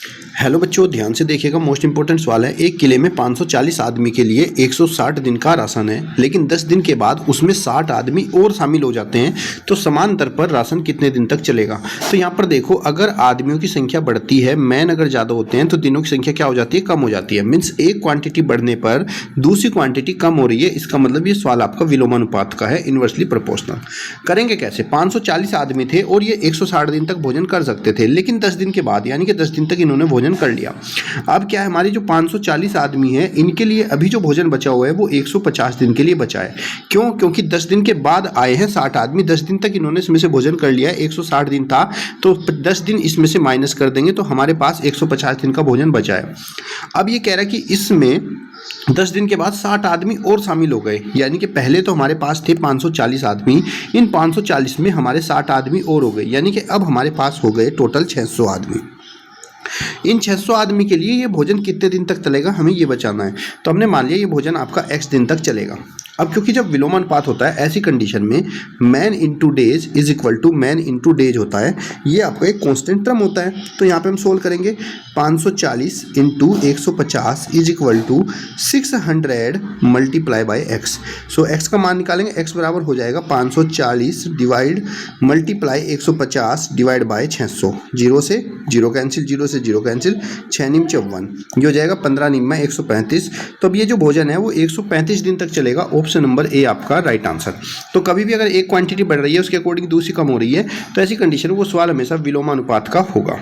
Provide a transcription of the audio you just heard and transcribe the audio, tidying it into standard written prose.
Hello बच्चों, ध्यान से देखिएगा। मोस्ट इंपॉर्टेंट सवाल है। एक किले में 540 आदमी के लिए 160 दिन का राशन है, लेकिन 10 दिन के बाद उसमें 60 आदमी और शामिल हो जाते हैं, तो समान दर पर राशन कितने दिन तक चलेगा। तो यहाँ पर देखो, अगर आदमियों की संख्या बढ़ती है, मैन अगर ज़्यादा होते हैं, तो दिनों की संख्या क्या हो जाती है, कम हो जाती है। मीन्स एक क्वांटिटी बढ़ने पर दूसरी क्वांटिटी कम हो रही है। इसका मतलब ये सवाल आपका विलोमानुपात का है, इन्वर्सली प्रोपोर्शनल। करेंगे कैसे? 540 आदमी थे और ये 160 दिन तक भोजन कर सकते थे, लेकिन 10 दिन के बाद यानी कि 10 दिन तक इन्होंने भोजन कर लिया। अब क्या है, हमारे जो 540 आदमी हैं, इनके लिए अभी जो भोजन बचा हुआ है वो 150 दिन के लिए बचा है। क्यों? क्योंकि 10 दिन के बाद आए हैं 60 आदमी, 10 दिन तक इन्होंने इसमें से भोजन कर लिया है। 160 दिन था तो 10 दिन इसमें से माइनस कर देंगे तो हमारे पास 150 दिन का भोजन बचा है। अब ये कह रहा है कि इसमें 10 दिन के बाद 60 आदमी और शामिल हो गए, यानी कि पहले तो हमारे पास थे 540 आदमी, इन 540 में हमारे 60 आदमी और हो गए, यानी कि अब हमारे पास हो गए टोटल 600 आदमी। इन 600 आदमी के लिए ये भोजन कितने दिन तक चलेगा, हमें ये बचाना है। तो हमने मान लिया ये भोजन आपका x दिन तक चलेगा। अब क्योंकि जब विलोमानुपात होता है ऐसी कंडीशन में man into days is equal to man into days होता है, ये आपका एक कांस्टेंट टर्म होता है। तो यहाँ पे हम सोल्व करेंगे 540 into 150 is equal to 600 multiply by X. So X का मान निकालेंगे, एक्स बराबर हो जाएगा 540 डिवाइड मल्टीप्लाई 150 डिवाइड बाई 600। 0 से 0 कैंसिल, 0 से 0 कैंसिल, 6 निम 54, ये हो जाएगा 15 निम में 135। तो अब ये जो भोजन है वो 135 दिन तक चलेगा। ऑप्शन नंबर ए आपका राइट आंसर। तो कभी भी अगर एक क्वांटिटी बढ़ रही है उसके अकॉर्डिंग दूसरी कम हो रही है, तो ऐसी कंडीशन में वो सवाल हमेशा विलोमानुपात का होगा।